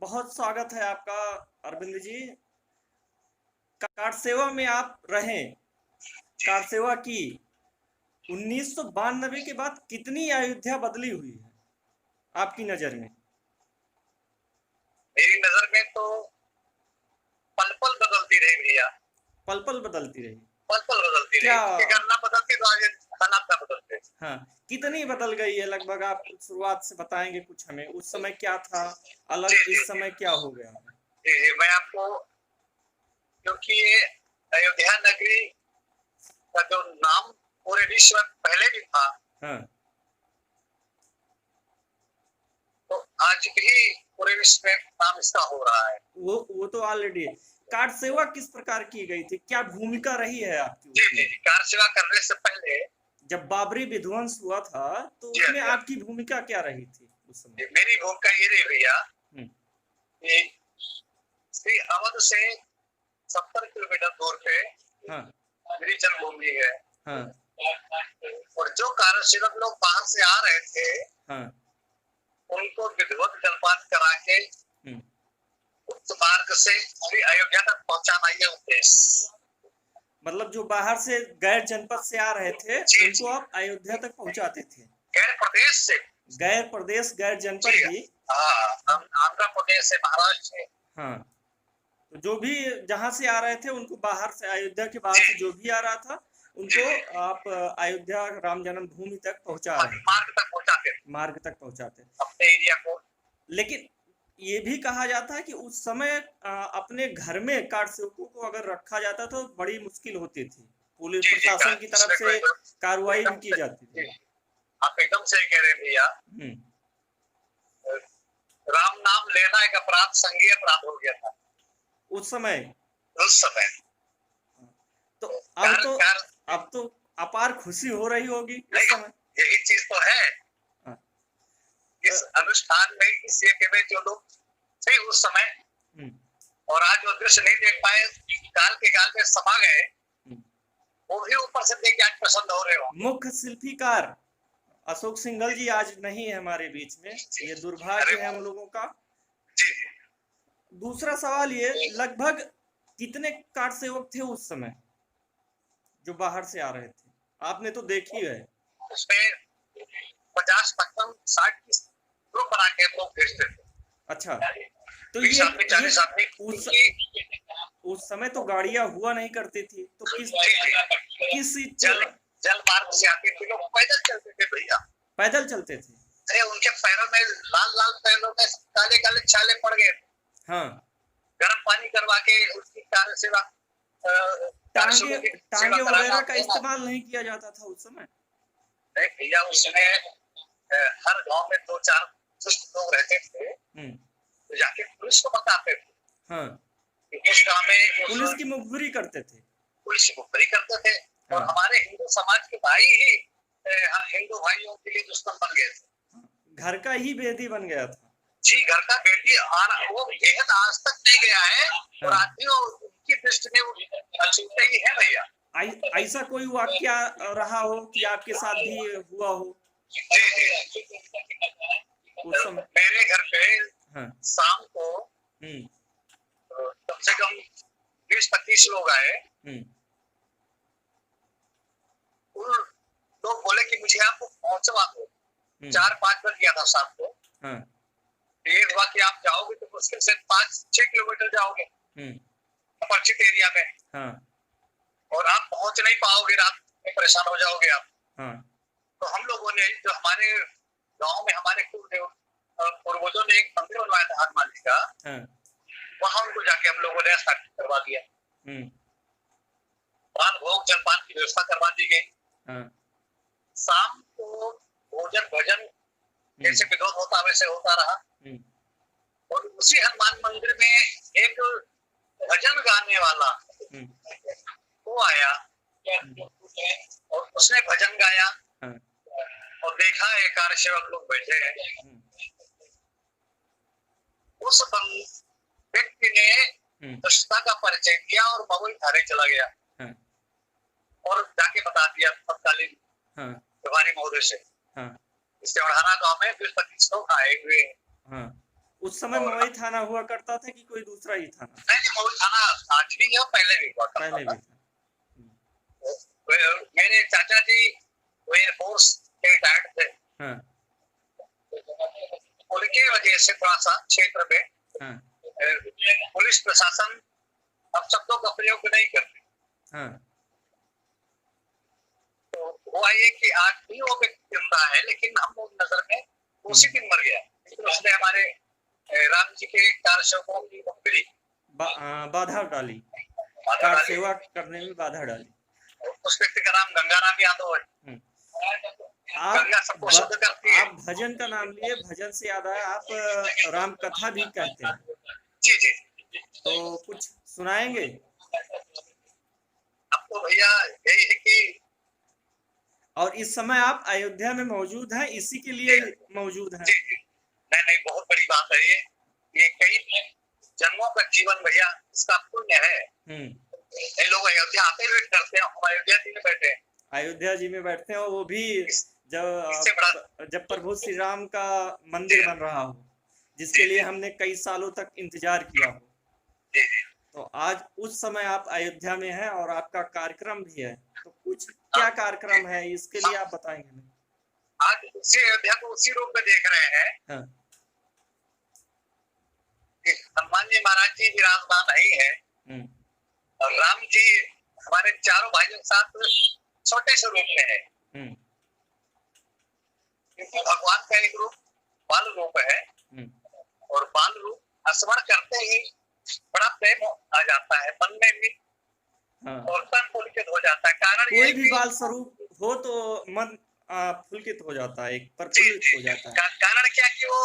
बहुत स्वागत है आपका अरविंद जी। कार सेवा में आप रहे, कार सेवा की 1992 के बाद कितनी अयोध्या बदली हुई है आपकी नजर में? मेरी नजर में तो पल पल बदलती रही भैया। पल पल बदलती रही। पल पल बदलती क्या? रही, अगर ना बदलती तो आज हालात ना बदलते। हाँ, कितनी बदल गई है लगभग? आप शुरुआत से बताएंगे कुछ हमें, उस समय क्या था अलग, जी इस समय क्या हो गया है? जी जी, मैं आपको, क्योंकि ये अयोध्या नगरी का जो नाम पूरे विश्व में पहले भी था, हाँ, तो आज भी पूरे विश्व में नाम इसका हो रहा है। वो तो ऑलरेडी। कार सेवा किस प्रकार की गई थी, क्या भूमिका रही है आपकी जी उसमें? जी, कार सेवा करने से पहले जब बाबरी विध्वंस हुआ था तो जी उसमें हाँ, आपकी भूमिका क्या रही थी उस समय? मेरी भूमिका ये रही भैया हम्म, कि श्री अवध से 70 किलोमीटर दूर पे हाँ, मेरी जन्मभूमि है। हाँ, और जो कार्यसेवक लोग बाहर से आ रहे थे, हाँ, उनको विधिवत जलपान करा के हम्म। उच्च मार्ग से अभी अयोध्या तक पहुंचाना ये उद्देश्य। मतलब जो बाहर से गैर जनपद से आ रहे थे जी उनको जी, आप अयोध्या तक पहुंचाते थे? गैर प्रदेश से। गैर प्रदेश, गैर जनपद जी भी? हाँ, हम आंध्र प्रदेश से, महाराष्ट्र से। हाँ, तो जो भी जहां से आ रहे थे उनको बाहर से, अयोध्या के बाहर जी से जो भी आ रहा था जी, उनको आप अयोध्या राम जन्मभूमि तक पहुंचा रहे थे, मार्ग तक पहुंचाते थे मार्ग तक पहुंचाते। अपने एरिया को। लेकिन ये भी कहा जाता है कि उस समय अपने घर में कार सेवकों को अगर रखा जाता तो बड़ी मुश्किल होती थी, पुलिस जी जी, प्रशासन की तरफ इसमें से कार्रवाई भी एकदम की जाती जी, थी। आप एकदम सही कह रहे हैं भैया। हम्म, राम नाम लेना एक अपराध, संज्ञेय अपराध हो गया था उस समय। उस समय। तो कार कार अब तो अपार खुशी हो रही होगी उस नहीं, समय। यही चीज तो है। हाँ, इस अनुष्ठान में, इस यज्ञ में जो लोग थे उस समय हम्म, और आज वो दृश्य नहीं देख पाए, काल के काल में समा गए, हम्म। वो भी ऊपर से देख के आज प्रसन्न हो रहे हो। मुख्य शिल्पीकार अशोक सिंघल जी आज नहीं है हमारे बीच में, ये अरे दुर्भाग्य है हम लोगों का। जी दूसरा सवाल ये, लगभग कितने कार सेवक थे उस समय जो बाहर से आ रहे थे? आपने तो देखी है। उसमें 50, 55, 60 की ग्रुप बना के हम लोग भेजते थे। अच्छा, तो 20 आदमी, 40 आदमी। उस समय तो गाड़ियां हुआ नहीं करती थी, तो किस जल जल मार्ग से आते थे लोग, पैदल चलते थे भैया। पैदल चलते थे? अरे उनके पैरों में लाल लाल, पैरों में काले काले छाले पड़ गए। हाँ, गर्म पानी करवा के उसकी कार्य सेवा, टांगे वगैरह का इस्तेमाल नहीं किया जाता था उस समय? नहीं भैया, उसमें हर गांव में 2-4 दुष्ट लोग रहते थे, तो जाके पुलिस को बताते थे। हाँ, इस गांव में पुलिस की मुखबिरी करते थे। पुलिस की मुखबिरी करते थे। हाँ, और हमारे हिंदू समाज के भाई ही हिंदू भाइयों के लिए दुश्मन बन गए थे। घर का ही भेदी बन गया था। जी, घर का बेटी वो बेहद आज तक नहीं गया है। और हाँ, आज भी उनकी दृष्टि में वो अछूते ही है भैया। ऐसा कोई वाक्य रहा हो कि आपके साथ भी हुआ हो जी जी, उस समय? मेरे घर पे हाँ, शाम को कम से कम 20-25 लोग आए। उन लोग बोले कि मुझे आपको पहुंचवा दो। 4-5 बज गया था शाम को। हाँ, ये हुआ कि आप जाओगे तो मुश्किल से 5-6 किलोमीटर जाओगे अपरिचित एरिया में। हाँ, और आप पहुंच नहीं पाओगे, रात में परेशान हो जाओगे आप। हाँ, तो हम लोगों ने, जो हमारे गांव में हमारे कुलदेव पूर्वजों ने एक मंदिर बनवाया था हनुमान जी का, वहां उनको जाके हम लोगों ने स्थापित करवा दिया। पान भोग जलपान की व्यवस्था करवा दी गई। शाम को भोजन भजन जैसे विरोध होता वैसे होता रहा। और उसी हनुमान मंदिर में एक भजन गाने वाला वो आया और उसने भजन गाया। और देखा है कार्य सेवक लोग बैठे हैं। उस व्यक्ति ने दुष्टता का परिचय दिया और महुई थाने चला गया और जाके बता दिया तत्कालीन प्रभारी महोदय से। इस चौड़ाना गांव में 20-25 लोग आए हुए हैं। उस समय मवई थाना हुआ करता था कि कोई दूसरा ही थाना? नहीं, मवई थाना आज भी है, पहले भी हुआ करता पहले था। भी था। मेरे चाचा जी वो एयरफोर्स के रिटायर्ड थे। हाँ उनकी वजह से थोड़ा सा क्षेत्र में हाँ पुलिस प्रशासन अब शब्दों का प्रयोग नहीं करते। हाँ तो हुआ ये कि आज भी वो व्यक्ति जिंदा है, लेकिन हम लोग नजर में उसी दिन मर गया, लेकिन उसने हमारे राम जी के कारसेवकों की मुखबिरी बाधा डाली, कार सेवा करने में बाधा डाली। उस व्यक्ति का नाम गंगाराम यादव है। गंगा सबको शुद्ध करती है। आप भजन का नाम लिए, भजन से याद आया, आप राम कथा भी कहते हैं। जी जी। तो कुछ सुनाएंगे? अब तो भैया यही है कि और इस समय आप अयोध्या में मौजूद हैं, इसी के लिए मौजूद हैं? नहीं नहीं, बहुत बड़ी बात है ये कई जन्मों का जीवन भैया, इसका पुण्य है। ये लोग अयोध्या आते हुए करते हैं, हम अयोध्या जी में बैठे हैं। अयोध्या जी में बैठते हैं, और वो भी जब प्रभु श्री राम का मंदिर बन रहा हो, जिसके लिए हमने कई सालों तक इंतजार किया हो। तो आज उस समय आप अयोध्या में हैं और आपका कार्यक्रम भी है, तो कुछ क्या कार्यक्रम है इसके लिए आप बताएंगे? आज उसी अयोध्या को उसी रूप में देख रहे हैं। हाँ। हनुमान जी महाराज जी विराजमान नहीं है, और राम जी हमारे चारों भाइयों के साथ छोटे से रूप में है, क्योंकि भगवान का एक रूप बाल रूप है, और बाल रूप स्मरण करते ही बड़ा प्रेम आ जाता है मन में भी। हाँ। और तन पुलकित हो जाता है। कारण कोई भी बाल स्वरूप हो तो मन पुलकित हो जाता है, एक प्रफुल्लित हो जाता है। कारण क्या कि वो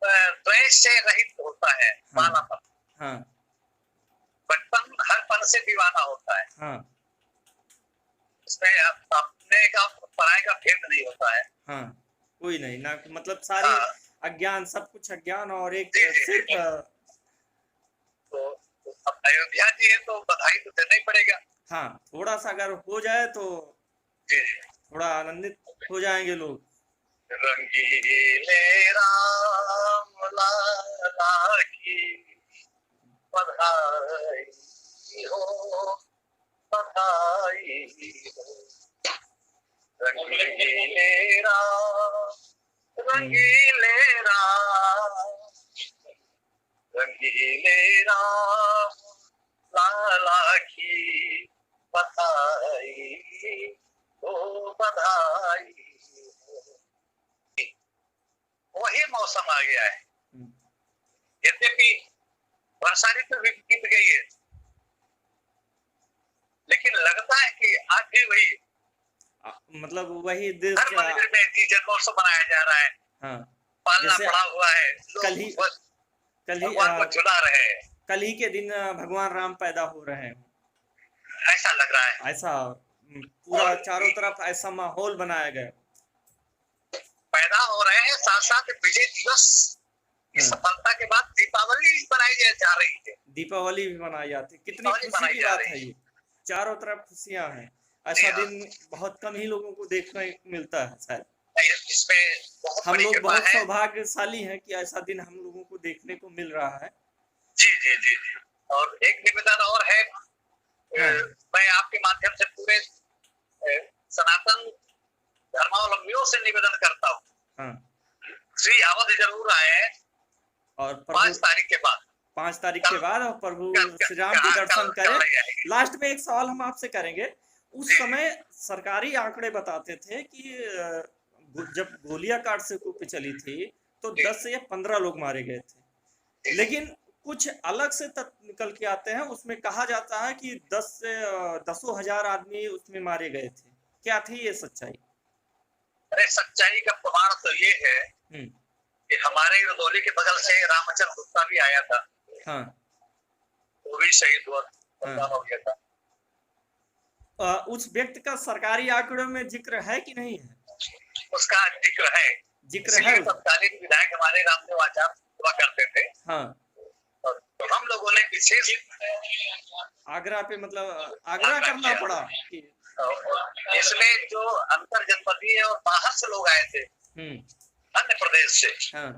द्वेष से रहित होता है। हाँ। बालापन। हाँ। बचपन हर पल से दीवाना होता है। हाँ। इसमें अपने का पराये का भेद नहीं होता है। हाँ, कोई नहीं ना, मतलब सारी अज्ञान, सब कुछ अज्ञान, और एक सिर्फ तो अब अयोध्या जी है तो बधाई तो देना ही पड़ेगा। हाँ, थोड़ा सा अगर हो जाए तो थोड़ा आनंदित हो जाएंगे लोग। रंगीले राम लाला की बधाई हो, बधाई हो। रंगीले राम, रंगीले राम, रंगीले राम लाला की बधाई हो, बधाई हो। वही मौसम आ गया है। यद्यपि वर्षा ऋतु भी बीत गई है, लेकिन लगता है कि आज भी वही मतलब वही देश हर मंदिर में जन्मोत्सव मनाया जा रहा है। हाँ। पालना पड़ा हुआ है। कल ही भगवान को झुला रहे हैं। कल ही के दिन भगवान राम पैदा हो रहे हैं, ऐसा लग रहा है। ऐसा पूरा चारों तरफ ऐसा माहौल बनाया गया, पैदा हो रहे हैं। साथ साथ विजय दिवस की सफलता के बाद दीपावली बनाई जा रही है। दीपावली भी मनाई जाती है। कितनी खुशी की बात है ये, चारों तरफ खुशियां हैं। ऐसा दिन बहुत कम ही लोगों को देखने मिलता है शायद। हम लोग बहुत सौभाग्यशाली हैं कि ऐसा दिन हम लोगों को देखने को मिल रहा है। जी जी जी। और एक निवेदन और है। मैं आपके माध्यम से पूरे सनातन धर्मावलंबियों से निवेदन करता हूँ। श्री अवध जरूर आए, और 5 तारीख के बाद 5 तारीख के बाद, और प्रभु श्री राम के दर्शन करें। लास्ट में एक सवाल हम आपसे करेंगे। उस समय सरकारी आंकड़े बताते थे कि जब गोलियाकांड से कुछ चली थी तो 10 या 15 लोग मारे गए थे, लेकिन कुछ अलग से तथ्य निकल के आते हैं। उसमें कहा जाता है कि 10 से 10 हजार आदमी उसमें मारे गए थे। क्या थी ये सच्चाई? अरे सच्चाई का प्रमाण तो ये है कि हमारे रदौली के बगल से रामचंद्र गुप्ता भी आया था। हाँ। वो भी शहीद हुआ, हो गया था। उस व्यक्ति का सरकारी आंकड़ों में जिक्र है कि नहीं है? उसका जिक्र है। तत्कालीन विधायक हमारे रामदेव आचार्य हुआ करते थे। हाँ। तो हम लोगों ने विशेष आगरा पे, मतलब आगरा करना पड़ा कि इसमें जो अंतर जनपदीय और बाहर से लोग आए थे अन्य प्रदेश से। हाँ।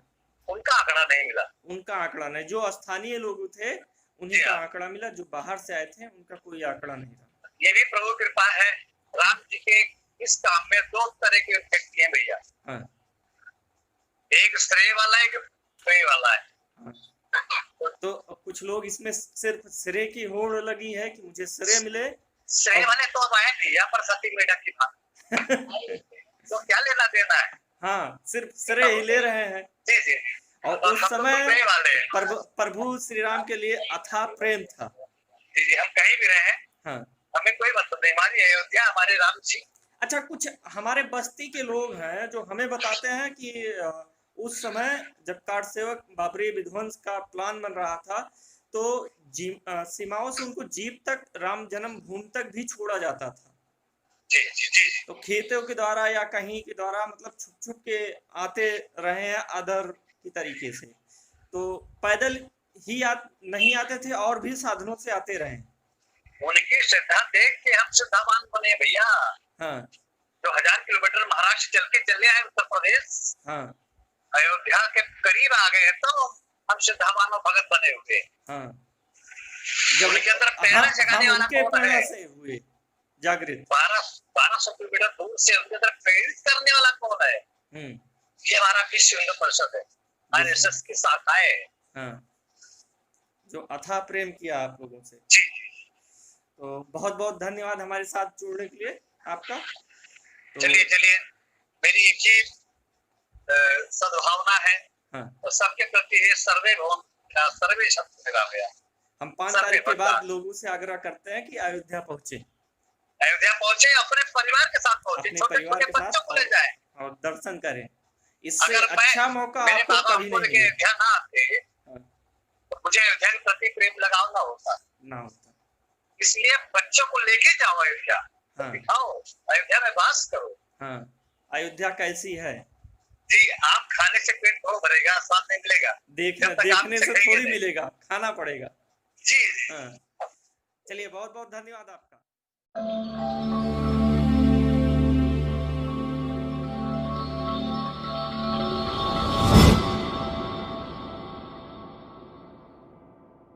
उनका आंकड़ा नहीं मिला। उनका आंकड़ा नहीं, जो स्थानीय लोग थे उन्हीं का आंकड़ा मिला, जो बाहर से आए थे उनका कोई आंकड़ा नहीं था। ये भी प्रभु कृपा है। राम जी के इस काम में दो तरह के व्यक्ति हैं भैया। हाँ। एक श्रेय वाला है, एक श्रेय वाला है। हाँ। तो कुछ लोग इसमें सिर्फ श्रेय की होड़ लगी है कि मुझे श्रेय मिले। श्रेय वाले तो अब आए भैया पर सती मेढक की बात तो क्या लेना देना है। हाँ, सिर्फ श्रेय ही ले रहे हैं। जी जी। और उस समय प्रभु श्री राम के लिए अथाह प्रेम था। जी जी, हम कहीं भी रहे, हाँ, हमें कोई मतलब नहीं, हमारी अयोध्या हमारे राम जी। अच्छा, कुछ हमारे बस्ती के लोग हैं जो हमें बताते हैं कि उस समय जब कार सेवक बाबरी विध्वंस का प्लान बन रहा था तो सीमाओं से उनको जीप तक, राम जन्म भूमि तक भी छोड़ा जाता था। जी जी जी। तो खेतों के द्वारा या कहीं के द्वारा, मतलब छुप छुप के आते रहे हैं अदर की तरीके से। तो पैदल ही नहीं आते थे, और भी साधनों से आते रहे। उनकी श्रद्धा देख के हम श्रद्धावान बने भैया। हाँ। जो 1000 किलोमीटर महाराष्ट्र चल के चले आए उत्तर प्रदेश, हाँ, अयोध्या के करीब आ गए तो हम श्रद्धावान और भगत बने हुए। हाँ, जब उनके अंदर प्रेरणा जगाने वाला कौन है? से हुए जागृत 1200 किलोमीटर दूर से उनके अंदर प्रेरित करने वाला कौन है? ये हमारा विश्व हिंदू परिषद है, आरएसएस की शाखाएं। हाँ, जो अथाह प्रेम किया आप लोगों से। जी। तो बहुत बहुत धन्यवाद हमारे साथ जुड़ने के लिए आपका। तो चलिए चलिए, मेरी एक ही सद्भावना है। हाँ। और सबके प्रति सर्वे भवन सर्वे शब्द लगा गया। हम 5 तारीख के बाद लोगों से आग्रह करते हैं कि अयोध्या पहुंचे, अपने परिवार के साथ पहुंचे, छोटे-छोटे बच्चों को ले जाएं और दर्शन करें। इससे अच्छा मौका आपको कभी नहीं मिलेगा। अयोध्या ना आते तो मुझे अयोध्या के प्रति प्रेम लगाव ना होता। इसलिए बच्चों को लेके जाओ अयोध्या। हाँ। दिखाओ अयोध्या में वास करो। हाँ, अयोध्या कैसी है। जी, आम खाने से पेट थोड़ा भरेगा, स्वाद नहीं मिलेगा। देखने से थोड़ी मिलेगा, खाना पड़ेगा। जी। हाँ। चलिए, बहुत बहुत धन्यवाद आपका।